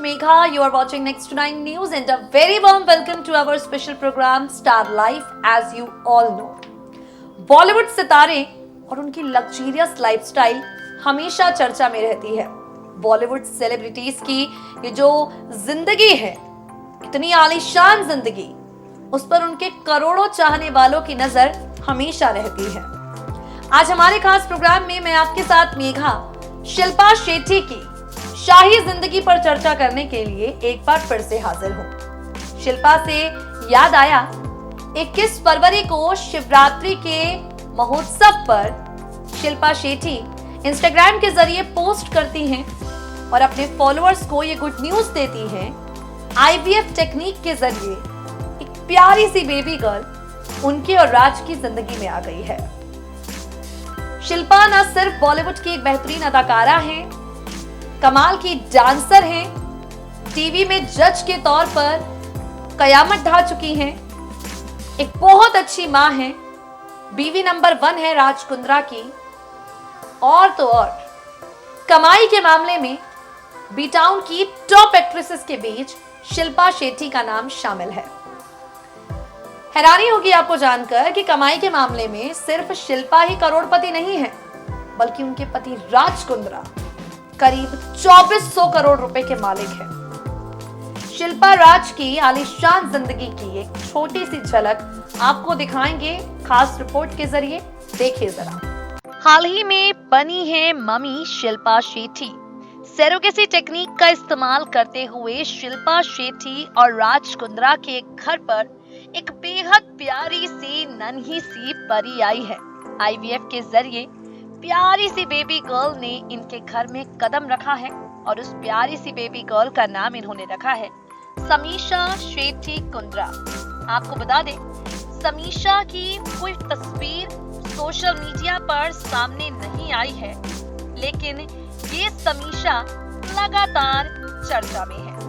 Megha. You are watching Next to 9 News and a very warm welcome to our special program Star Life. As you all know, Bollywood सितारे और उनकी luxurious lifestyle हमेशा चर्चा में रहती है। बॉलीवुड सेलिब्रिटीज की ये जो जिंदगी है, इतनी आलीशान जिंदगी, उस पर उनके करोड़ों चाहने वालों की नजर हमेशा रहती है। आज हमारे खास प्रोग्राम में मैं आपके साथ मेघा शिल्पा शेट्टी की शाही जिंदगी पर चर्चा करने के लिए एक बार फिर से हाजिर हूं। शिल्पा से याद आया, 21 फरवरी को शिवरात्रि के महोत्सव पर शिल्पा शेट्टी इंस्टाग्राम के जरिए पोस्ट करती हैं और अपने फॉलोअर्स को ये गुड न्यूज देती हैं। IVF टेक्निक के जरिए एक प्यारी सी बेबी गर्ल उनके और राज की जिंदगी में आ गई है। शिल्पा न सिर्फ बॉलीवुड की एक बेहतरीन अदाकारा हैं, कमाल की डांसर हैं, टीवी में जज के तौर पर कयामत ढा चुकी हैं, एक बहुत अच्छी मां हैं, बीवी नंबर 1 है राज कुंद्रा की, और तो और कमाई के मामले में बी टाउन की टॉप एक्ट्रेसेस के बीच शिल्पा शेट्टी का नाम शामिल है। हैरानी होगी आपको जानकर कि कमाई के मामले में सिर्फ शिल्पा ही करोड़पति नहीं है, बल्कि उनके पति राज कुंद्रा करीब 2400 करोड़ रुपए के मालिक हैं। शिल्पा राज की आलीशान जिंदगी की एक छोटी सी झलक आपको दिखाएंगे खास रिपोर्ट के जरिए। देखिए जरा। हाल ही में बनी है mummy Shilpa Shetty. Surrogacy technique का इस्तेमाल करते हुए शिल्पा शेट्टी और राज कुंद्रा के घर पर एक बेहद प्यारी सी नन्ही सी परी आई है। IVF के जरिए प्यारी सी बेबी गर्ल ने इनके घर में कदम रखा है और उस प्यारी सी बेबी गर्ल का नाम इन्होंने रखा है समीक्षा शेट्टी कुंद्रा। आपको बता दें, समीक्षा की कोई तस्वीर सोशल मीडिया पर सामने नहीं आई है, लेकिन ये समीक्षा लगातार चर्चा में है।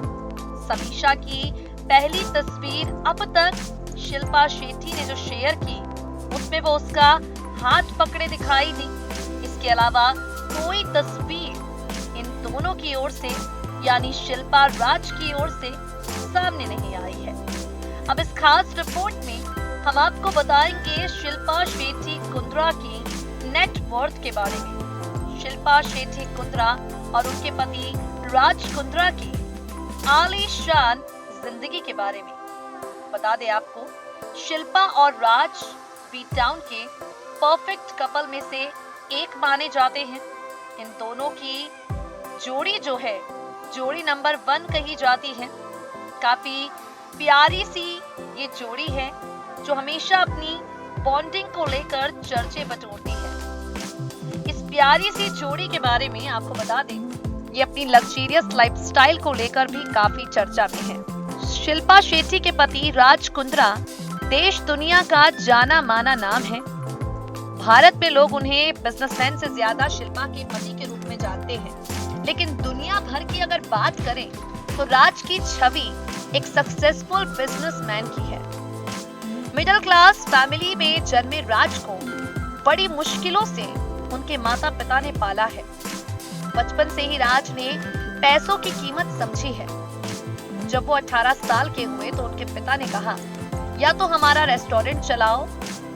समीक्षा की पहली तस्वीर अब तक शिल्पा शेट्टी ने जो शेयर की, उसमें वो उसका हाथ पकड़े दिखाई दी। इसके अलावा कोई तस्वीर इन दोनों की ओर से, यानी शिल्पा राज की ओर से सामने नहीं आई है। अब इस खास रिपोर्ट में हम आपको बताएंगे शिल्पा शेट्टी कुंद्रा की नेट वर्थ के बारे में, शिल्पा शेट्टी कुंद्रा और उनके पति राज कुंद्रा की आलीशान जिंदगी के बारे में। बता दें आपको, शिल्पा और राज बी टाउन के परफेक्ट कपल में से एक माने जाते हैं। इन दोनों की जोड़ी जो है, जोड़ी नंबर 1 कही जाती है। काफी प्यारी सी ये जोड़ी है जो हमेशा अपनी बॉन्डिंग को लेकर चर्चे बटोरती है। इस प्यारी सी जोड़ी के बारे में आपको बता दें, ये अपनी लग्जरियस लाइफस्टाइल को लेकर भी काफी चर्चा में है। शिल्पा शेट्टी के पति राज कुंद्रा देश दुनिया का जाना माना नाम है। भारत में लोग उन्हें बिजनेसमैन से ज्यादा शिल्पा के पति के रूप में जानते हैं, लेकिन दुनिया भर की अगर बात करें तो राज की छवि एक सक्सेसफुल बिजनेसमैन की है। मिडिल क्लास फैमिली में जन्मे राज को बड़ी मुश्किलों से उनके माता पिता ने पाला है। बचपन से ही राज ने पैसों की कीमत समझी है। जब वो 18 साल के हुए तो उनके पिता ने कहा, या तो हमारा रेस्टोरेंट चलाओ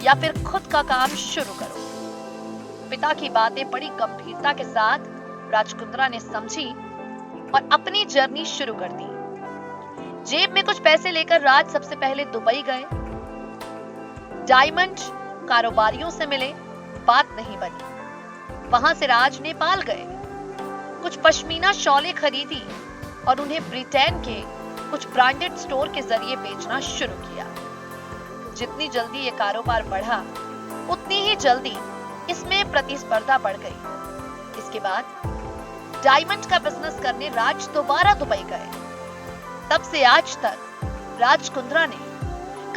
या फिर खुद का काम शुरू करो। पिता की बातें बड़ी गंभीरता के साथ राज कुंद्रा ने समझी और अपनी जर्नी शुरू कर दी। जेब में कुछ पैसे लेकर राज सबसे पहले दुबई गए। डायमंड कारोबारियों से मिले, बात नहीं बनी। वहां से राज नेपाल गए, कुछ पश्मीना शॉलें खरीदी और उन्हें ब्रिटेन के कुछ ब्रांडेड स्टोर के जरिए बेचना शुरू किया। जितनी जल्दी ये कारोबार बढ़ा, उतनी ही जल्दी इसमें प्रतिस्पर्धा बढ़ गई। इसके बाद डायमंड का बिजनेस करने राज दोबारा दुबई गए। तब से आज तक राज कुंद्रा ने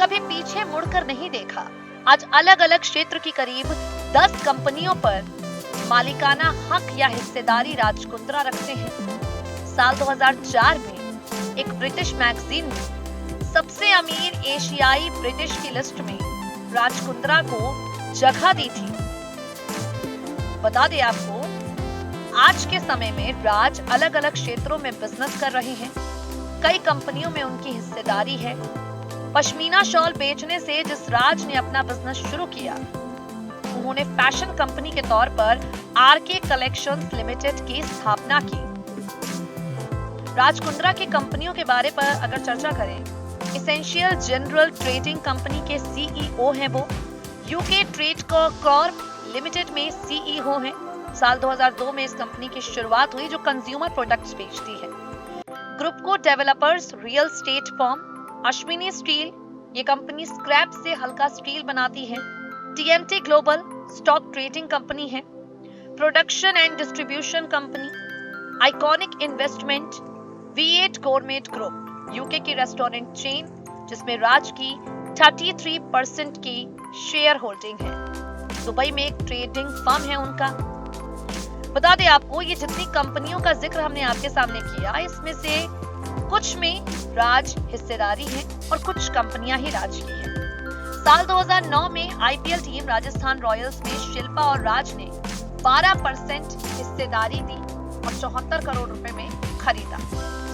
कभी पीछे मुड़कर नहीं देखा। आज अलग अलग क्षेत्र की करीब 10 कंपनियों पर मालिकाना हक या हिस्सेदारी राज कुंद्रा रखते हैं। साल 2004 में एक ब्रिटिश मैगजीन ने सबसे अमीर एशियाई ब्रिटिश की लिस्ट में राज कुंद्रा को जगह दी थी। बता दें आपको, आज के समय में राज अलग अलग क्षेत्रों में बिजनेस कर रहे हैं। कई कंपनियों में उनकी हिस्सेदारी है। पश्मीना शॉल बेचने से जिस राज ने अपना बिजनेस शुरू किया, उन्होंने फैशन कंपनी के तौर पर आरके कलेक्शंस लिमिटेड की स्थापना की। राज कुंद्रा की कंपनियों के बारे पर अगर चर्चा करें, एसेंशियल जनरल ट्रेडिंग कंपनी के सीईओ हैं वो। यूके ट्रेड कॉर्प लिमिटेड में सीईओ हैं। साल 2002 में इस कंपनी की शुरुआत हुई जो कंज्यूमर प्रोडक्ट्स बेचती है। ग्रुप को developers real estate firm Ashwini steel, ये कंपनी स्क्रैप से हल्का स्टील बनाती है। TMT global stock trading company है। Production and distribution company iconic investment, V8 government group, UK की रेस्टोरेंट चेन जिसमें राज की 33% की शेयर होल्डिंग है। दुबई में एक ट्रेडिंग फर्म है उनका। बता दें आपको, ये जितनी कंपनियों का जिक्र हमने आपके सामने किया, इसमें से कुछ में राज हिस्सेदारी है और कुछ कंपनियां ही राज की हैं। साल 2009 में आईपीएल टीम राजस्थान रॉयल्स में शिल्पा और राज ने 12% हिस्सेदारी दी और 74 करोड़ रुपए में खरीदा।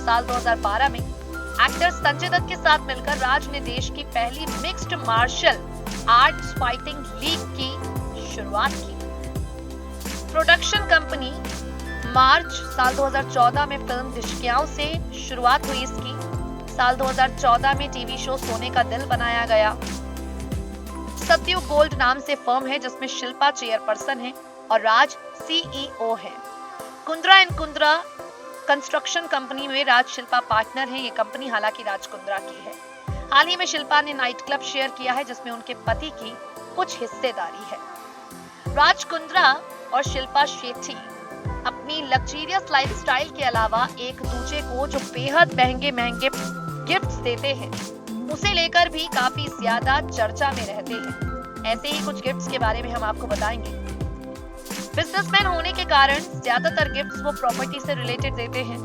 साल 2012 में एक्टर संजय दत्त के साथ मिलकर राज ने देश की पहली mixed martial arts fighting league की शुरुआत की। प्रोडक्शन कंपनी मार्च साल 2014 में फिल्म दिशकियाओं से शुरुआत हुई इसकी। साल 2014 में टीवी शो सोने का दिल बनाया गया। सत्यु गोल्ड नाम से फर्म है जिसमें शिल्पा चेयरपर्सन है और राज सीईओ है। Kundra and Kundra construction company में राज शिल्पा पार्टनर है। ये कंपनी हालांकि राज कुंद्रा की है। हाल ही में शिल्पा ने नाइट क्लब शेयर किया है जिसमें उनके पति की कुछ हिस्सेदारी है। राज कुंद्रा और शिल्पा शेट्टी अपनी लग्जरियस लाइफस्टाइल के अलावा एक दूसरे को जो बेहद महंगे महंगे गिफ्ट्स देते हैं, उसे लेकर भी काफी ज्यादा चर्चा में रहते हैं। ऐसे ही कुछ गिफ्ट्स के बारे में हम आपको बताएंगे। बिजनेसमैन होने के कारण ज्यादातर गिफ्ट्स वो प्रॉपर्टी से रिलेटेड देते हैं।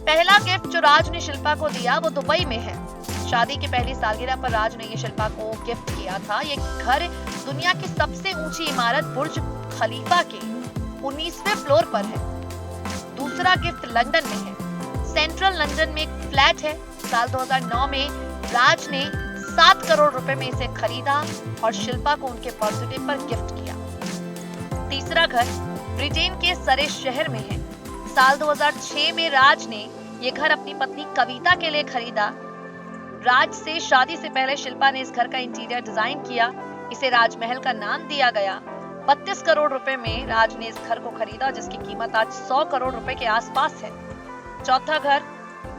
पहला गिफ्ट जो राज ने शिल्पा को दिया वो दुबई में है। शादी की पहली सालगिरह पर राज ने ये शिल्पा को गिफ्ट किया था। ये घर दुनिया की सबसे ऊंची इमारत बुर्ज खलीफा के 19वें फ्लोर पर है। दूसरा गिफ्ट लंदन में है। सेंट्रल लंदन में एक फ्लैट है। साल 2009 में राज ने 7 करोड़ रुपए में इसे खरीदा और शिल्पा को उनके बर्थडे पर गिफ्ट किया। तीसरा घर ब्रिटेन के सरे शहर में है। साल 2006 में राज ने ये घर अपनी पत्नी कविता के लिए खरीदा। राज से शादी से पहले शिल्पा ने इस घर का इंटीरियर डिजाइन किया। इसे राजमहल का नाम दिया गया। 32 करोड़ रुपए में राज ने इस घर को खरीदा जिसकी कीमत आज 100 करोड़ रुपए के आसपास है। चौथा घर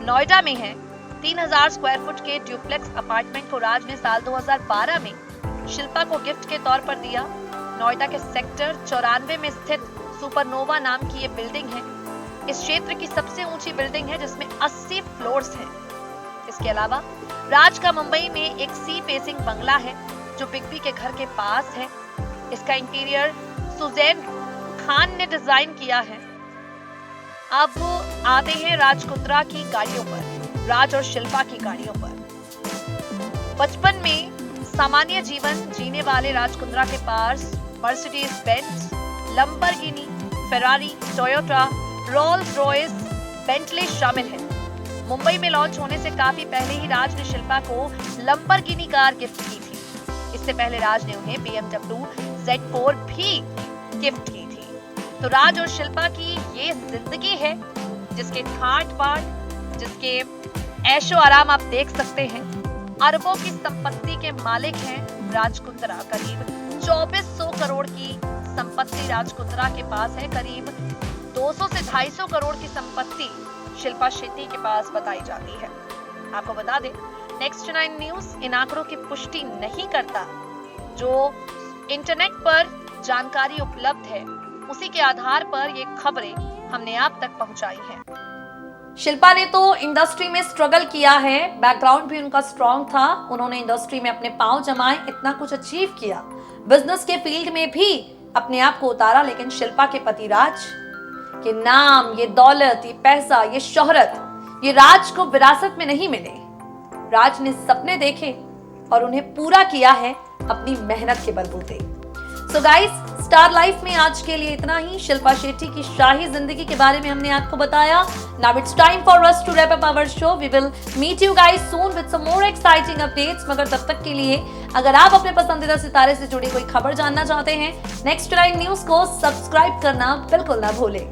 नोएडा में है। 3000 स्क्वायर फुट के ड्यूप्लेक्स अपार्टमेंट को राज ने साल 2012 में शिल्पा को गिफ्ट के तौर पर दिया। नोएडा के सेक्टर 94 में स्थित सुपरनोवा नाम की ये बिल्डिंग है। इस क्षेत्र की सबसे ऊंची बिल्डिंग है जिसमें 80 फ्लोर्स हैं। इसके अलावा राज का मुंबई में एक सी फेसिंग बंगला है जो बिग बी के घर के पास है। इसका इंटीरियर सुजैन खान ने डिजाइन किया है। अब आते हैं राज कुंद्रा की गाड़ियों पर, राज और शिल्पा की गाड़ियों पर। बचपन में सामान्य जीवन जीने वाले राज कुंद्रा के पास Mercedes Benz, Lamborghini, Ferrari, Toyota, Rolls Royce, Bentley शामिल है। मुंबई में लॉन्च होने से काफी पहले ही राज ने शिल्पा को लंबरगिनी कार गिफ्ट की थी। इससे पहले राज ने उन्हें BMW Z4 भी गिफ्ट की थी। तो राज और शिल्पा की ये जिंदगी है जिसके ठाट बाट, जिसके ऐशो आराम आप देख सकते हैं। अरबों की संपत्ति के मालिक हैं राज कुंद्रा। करीब 2400 करोड़ की संपत्ति राज कुंद्रा के पास है। करीब 200 से 250 करोड़ की संपत्ति शिल्पा शेट्टी के पास बताई जाती है। आपको बता दें, नेक्स्ट 9 न्यूज इन आंकड़ों की पुष्टि नहीं करता। जो इंटरनेट पर जानकारी उपलब्ध है उसी के आधार पर ये खबरें हमने आप तक पहुंचाई हैं। शिल्पा ने तो इंडस्ट्री में स्ट्रगल किया है, बैकग्राउंड भी उनका स्ट्रॉन्ग था। उन्होंने इंडस्ट्री में अपने पांव जमाए, इतना कुछ अचीव किया, बिजनेस के फील्ड में भी अपने आप को उतारा। लेकिन शिल्पा के पति राज के नाम, ये दौलत, ये पैसा, ये शोहरत, ये राज को विरासत में नहीं मिले। राज ने सपने देखे और उन्हें पूरा किया है अपनी मेहनत के बलबूते। सो गाइस, स्टार लाइफ में आज के लिए इतना ही। शिल्पा शेट्टी की शाही जिंदगी के बारे में हमने आपको बताया। Now it's time for us to wrap up our show. We will meet you guys soon with some more exciting updates. मगर तब तक के लिए अगर आप अपने पसंदीदा सितारे से जुड़ी कोई खबर जानना चाहते हैं, नेक्स्ट 9 न्यूज को सब्सक्राइब करना बिल्कुल ना भूलें।